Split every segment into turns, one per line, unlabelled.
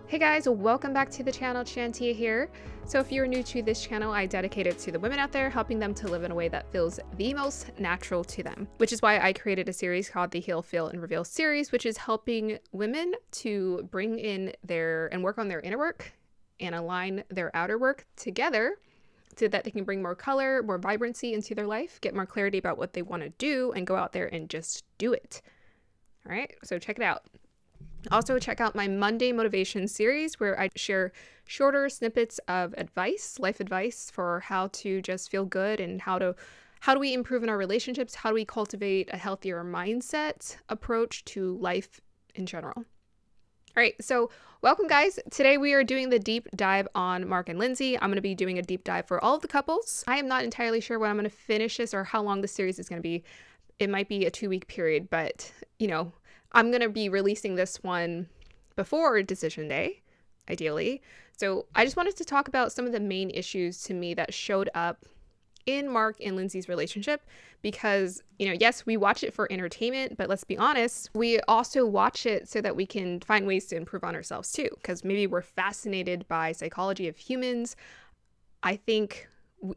Hey guys, welcome back to the channel. Shantia here. So if you're new to this channel, I dedicate it to the women out there, helping them to live in a way that feels the most natural to them, which is why I created a series called the Heal, Feel, and Reveal series, which is helping women to bring in and work on their inner work and align their outer work together so that they can bring more color, more vibrancy into their life, get more clarity about what they want to do, and go out there and just do it. All right, so check it out. Also, check out my Monday Motivation series where I share shorter snippets of advice, life advice for how to just feel good and how do we improve in our relationships? How do we cultivate a healthier mindset approach to life in general? All right, so welcome guys. Today we are doing the deep dive on Mark and Lindsey. I'm going to be doing a deep dive for all of the couples. I am not entirely sure when I'm going to finish this or how long the series is going to be. It might be a 2-week period, but I'm going to be releasing this one before decision day, ideally. So I just wanted to talk about some of the main issues to me that showed up in Mark and Lindsey's relationship because, yes, we watch it for entertainment, but let's be honest, we also watch it so that we can find ways to improve on ourselves too, because maybe we're fascinated by psychology of humans. I think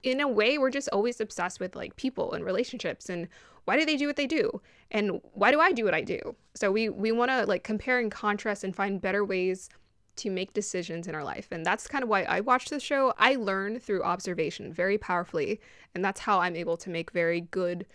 in a way, we're just always obsessed with like people and relationships and why do they do what they do? And why do I do what I do? So we want to like compare and contrast and find better ways to make decisions in our life. And that's kind of why I watch the show. I learn through observation very powerfully. And that's how I'm able to make very good,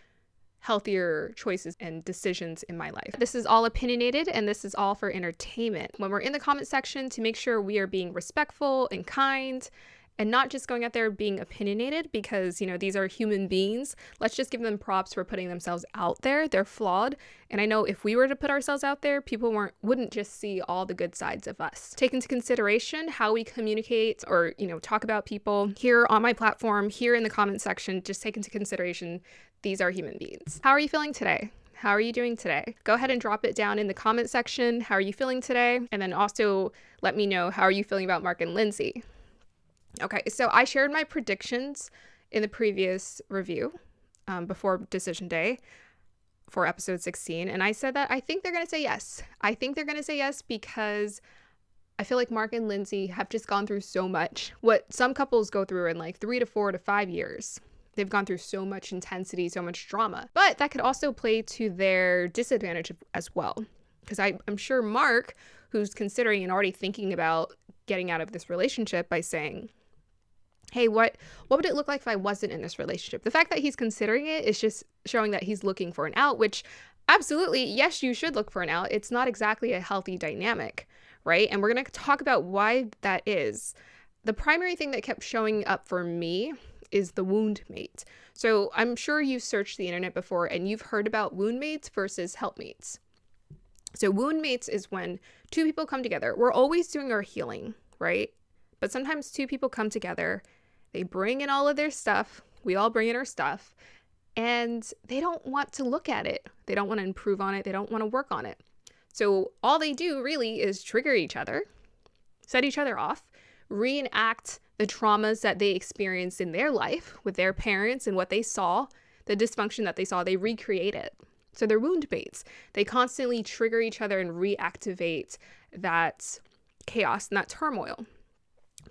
healthier choices and decisions in my life. This is all opinionated and this is all for entertainment. When we're in the comment section, to make sure we are being respectful and kind and not just going out there being opinionated because, these are human beings. Let's just give them props for putting themselves out there. They're flawed. And I know if we were to put ourselves out there, people wouldn't just see all the good sides of us. Take into consideration how we communicate or, talk about people here on my platform, here in the comment section. Just take into consideration these are human beings. How are you feeling today? How are you doing today? Go ahead and drop it down in the comment section. How are you feeling today? And then also let me know, how are you feeling about Mark and Lindsey? Okay, so I shared my predictions in the previous review before decision day for episode 16. And I said that I think they're going to say yes. I think they're going to say yes because I feel like Mark and Lindsey have just gone through so much. What some couples go through in like 3 to 4 to 5 years. They've gone through so much intensity, so much drama. But that could also play to their disadvantage as well. Because I'm sure Mark, who's considering and already thinking about getting out of this relationship by saying, hey, what would it look like if I wasn't in this relationship? The fact that he's considering it is just showing that he's looking for an out, which absolutely, yes, you should look for an out. It's not exactly a healthy dynamic, right? And we're going to talk about why that is. The primary thing that kept showing up for me is the wound mate. So I'm sure you've searched the internet before and you've heard about wound mates versus helpmates. So wound mates is when two people come together. We're always doing our healing, right? But sometimes two people come together, they bring in all of their stuff, we all bring in our stuff, and they don't want to look at it. They don't want to improve on it. They don't want to work on it. So all they do really is trigger each other, set each other off, reenact the traumas that they experienced in their life with their parents and what they saw, the dysfunction that they saw, they recreate it. So they're wound mates. They constantly trigger each other and reactivate that chaos and that turmoil.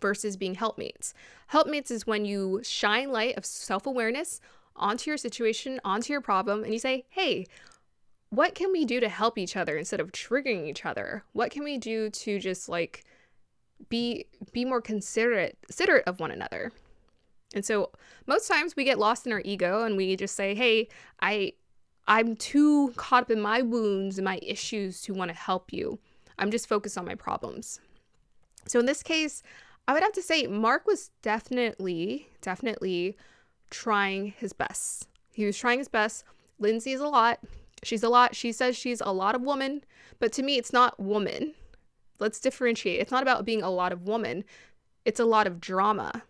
Versus being helpmates. Helpmates is when you shine light of self-awareness onto your situation, onto your problem, and you say, hey, what can we do to help each other instead of triggering each other? What can we do to just like be more considerate of one another? And so most times we get lost in our ego and we just say, hey, I'm too caught up in my wounds and my issues to want to help you. I'm just focused on my problems. So in this case, I would have to say Mark was definitely trying his best. He was trying his best. Lindsey is a lot. She's a lot. She says she's a lot of woman, but to me, it's not woman. Let's differentiate. It's not about being a lot of woman. It's a lot of drama.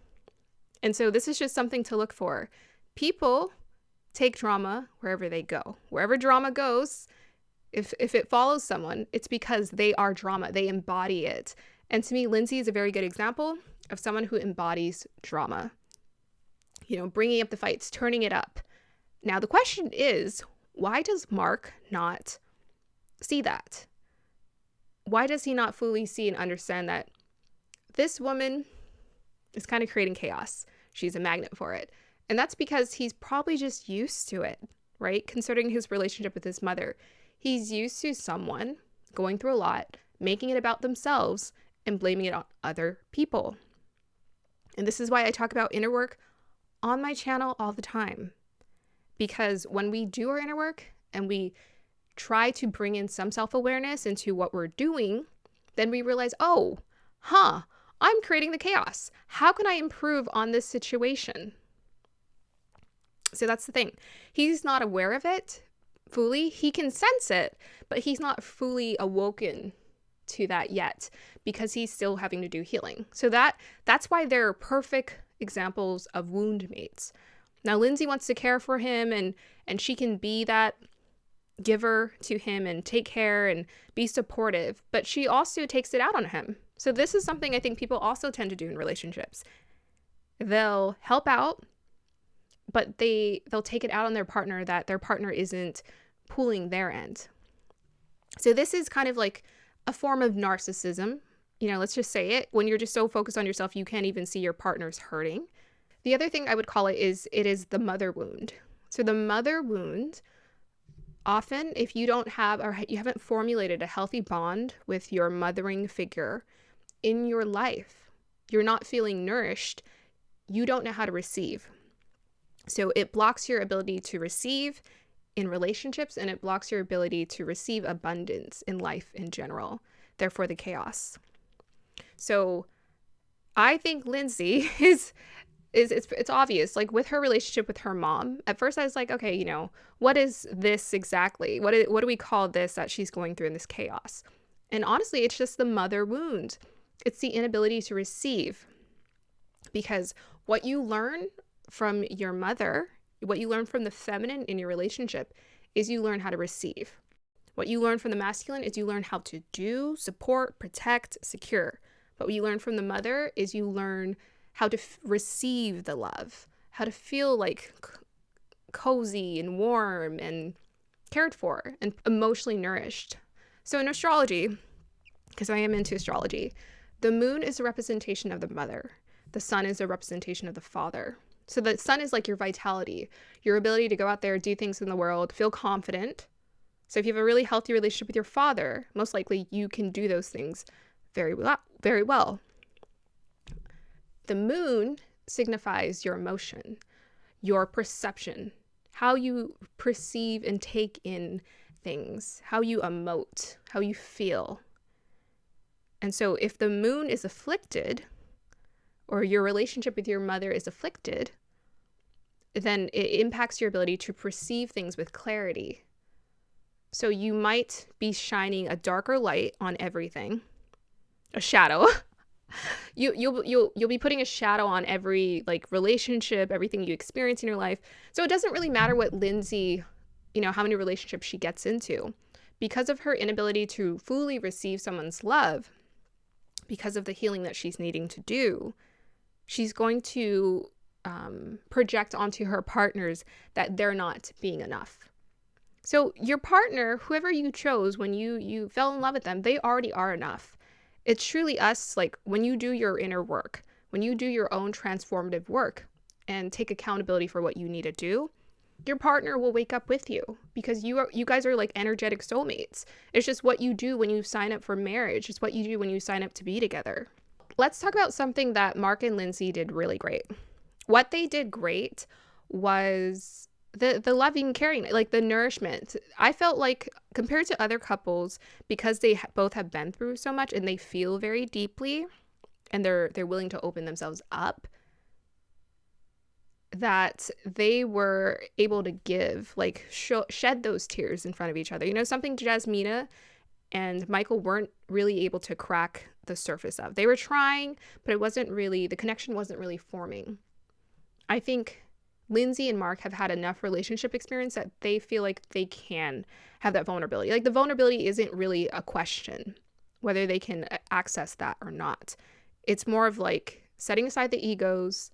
And so this is just something to look for. People take drama wherever they go. Wherever drama goes, if it follows someone, it's because they are drama. They embody it. And to me, Lindsey is a very good example of someone who embodies drama. Bringing up the fights, turning it up. Now, the question is, why does Mark not see that? why does he not fully see and understand that this woman is kind of creating chaos? She's a magnet for it. And that's because he's probably just used to it, right? Considering his relationship with his mother. He's used to someone going through a lot, making it about themselves, and blaming it on other people. And this is why I talk about inner work on my channel all the time. Because when we do our inner work and we try to bring in some self-awareness into what we're doing, then we realize, I'm creating the chaos. How can I improve on this situation? So that's the thing. He's not aware of it fully. He can sense it, but he's not fully awoken to that yet because he's still having to do healing. So that's why they're perfect examples of wound mates. Now, Lindsey wants to care for him and she can be that giver to him and take care and be supportive, but she also takes it out on him. So this is something I think people also tend to do in relationships. They'll help out, but they'll take it out on their partner that their partner isn't pulling their end. So this is kind of like a form of narcissism. Let's just say it. When you're just so focused on yourself, you can't even see your partner's hurting. The other thing I would call it is the mother wound. So the mother wound, often if you don't have or you haven't formulated a healthy bond with your mothering figure in your life, you're not feeling nourished, you don't know how to receive. So it blocks your ability to receive in relationships, and it blocks your ability to receive abundance in life in general, therefore the chaos. So I think Lindsey it's obvious, like with her relationship with her mom. At first I was like, okay, what is this exactly? What do we call this that she's going through in this chaos? And honestly, it's just the mother wound. It's the inability to receive. Because what you learn from your mother, what you learn from the feminine in your relationship is you learn how to receive. What you learn from the masculine is you learn how to do, support, protect, secure. But what you learn from the mother is you learn how to receive the love, how to feel like cozy and warm and cared for and emotionally nourished. So in astrology, because I am into astrology, the moon is a representation of the mother. The sun is a representation of the father. So the sun is like your vitality, your ability to go out there, do things in the world, feel confident. So if you have a really healthy relationship with your father, most likely you can do those things very well, very well. The moon signifies your emotion, your perception, how you perceive and take in things, how you emote, how you feel. And so if the moon is afflicted, or your relationship with your mother is afflicted, then it impacts your ability to perceive things with clarity. So you might be shining a darker light on everything, a shadow. You'll be putting a shadow on every relationship, everything you experience in your life. So it doesn't really matter what Lindsey, how many relationships she gets into, because of her inability to fully receive someone's love, because of the healing that she's needing to do, she's going to project onto her partners that they're not being enough. So your partner, whoever you chose when you fell in love with them, they already are enough. It's truly us, when you do your inner work, when you do your own transformative work and take accountability for what you need to do, your partner will wake up with you because you guys are like energetic soulmates. It's just what you do when you sign up for marriage. It's what you do when you sign up to be together. Let's talk about something that Mark and Lindsey did really great. What they did great was the loving, caring, the nourishment. I felt like compared to other couples, because they both have been through so much and they feel very deeply and they're willing to open themselves up, that they were able to give, shed those tears in front of each other. Something Jasmina and Michael weren't really able to crack the surface of. They were trying, but the connection wasn't really forming. I think Lindsey and Mark have had enough relationship experience that they feel like they can have that vulnerability. The vulnerability isn't really a question, whether they can access that or not. It's more of setting aside the egos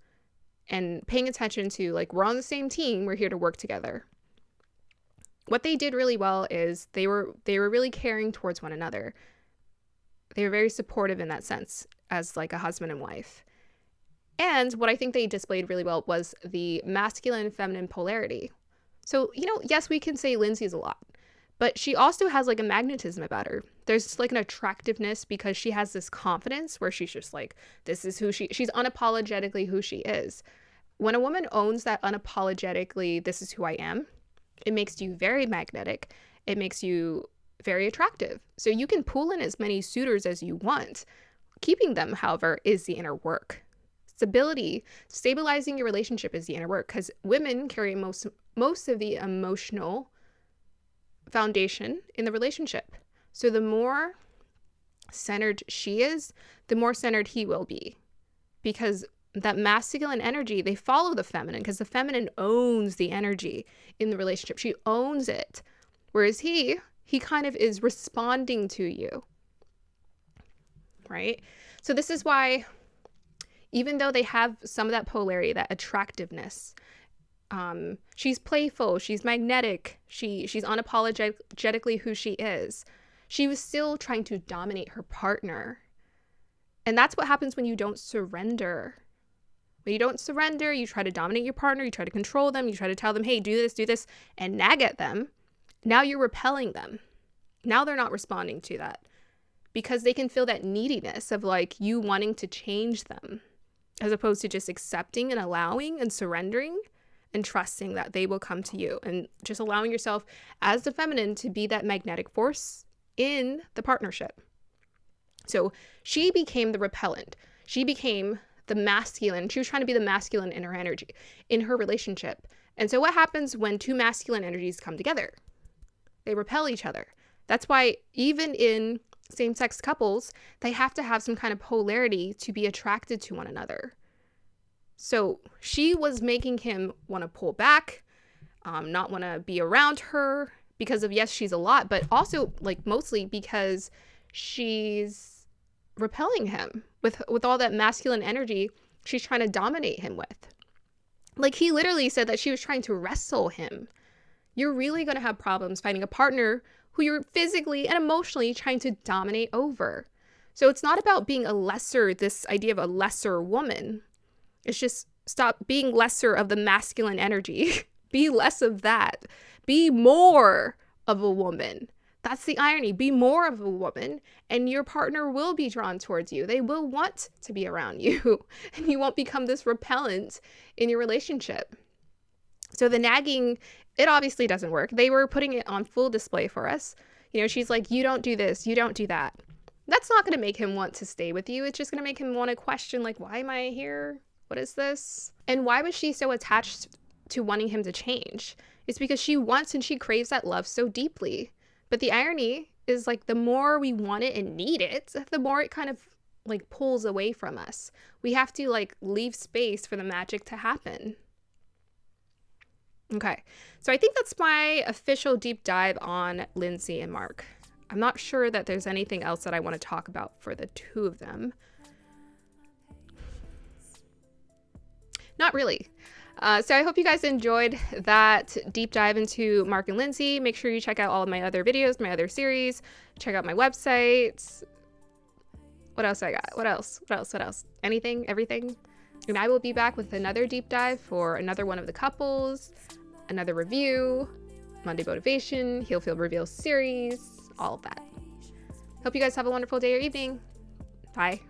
and paying attention to we're on the same team, we're here to work together. What they did really well is they were really caring towards one another. They were very supportive in that sense as like a husband and wife. And what I think they displayed really well was the masculine and feminine polarity. So, you know, yes, we can say Lindsey's a lot, but she also has like a magnetism about her. There's like an attractiveness because she has this confidence where she's just like, this is who she's unapologetically who she is. When a woman owns that unapologetically, this is who I am, it makes you very magnetic. It makes you very attractive. So you can pull in as many suitors as you want. Keeping them, however, is the inner work. Stabilizing your relationship is the inner work, because women carry most of the emotional foundation in the relationship. So the more centered she is, the more centered he will be, because that masculine energy, they follow the feminine, because the feminine owns the energy in the relationship. She owns it. Whereas he kind of is responding to you, right? So this is why, even though they have some of that polarity, that attractiveness, she's playful, she's magnetic, she's unapologetically who she is, she was still trying to dominate her partner. And that's what happens when you don't surrender. When you don't surrender, you try to dominate your partner, you try to control them, you try to tell them, hey, do this, and nag at them. Now you're repelling them. Now they're not responding to that, because they can feel that neediness of like you wanting to change them, as opposed to just accepting and allowing and surrendering and trusting that they will come to you, and just allowing yourself as the feminine to be that magnetic force in the partnership. So she became the repellent. She became the masculine. She was trying to be the masculine in her energy, in her relationship. And so what happens when two masculine energies come together? They repel each other. That's why even in same-sex couples, they have to have some kind of polarity to be attracted to one another. So she was making him want to pull back, not want to be around her because of, yes, she's a lot, but also like mostly because she's repelling him with all that masculine energy she's trying to dominate him with. Like, he literally said that she was trying to wrestle him. You're really going to have problems finding a partner who you're physically and emotionally trying to dominate over. So it's not about being this idea of a lesser woman. It's just stop being lesser of the masculine energy. Be less of that. Be more of a woman. That's the irony. Be more of a woman, and your partner will be drawn towards you. They will want to be around you, and you won't become this repellent in your relationship. So the nagging, it obviously doesn't work. They were putting it on full display for us. You know, she's like, you don't do this, you don't do that. That's not going to make him want to stay with you. It's just going to make him want to question, like, why am I here? What is this? And why was she so attached to wanting him to change? It's because she wants and she craves that love so deeply. But the irony is, like, the more we want it and need it, the more it kind of like pulls away from us. We have to like leave space for the magic to happen. Okay, so I think that's my official deep dive on Lindsey and Mark. I'm not sure that there's anything else that I want to talk about for the two of them. Not really. So I hope you guys enjoyed that deep dive into Mark and Lindsey. Make sure you check out all of my other videos, my other series. Check out my website. What else I got? What else? Anything? Everything? And I will be back with another deep dive for another one of the couples, another review, Monday Motivation, Heal Feel Reveal series, all of that. Hope you guys have a wonderful day or evening. Bye.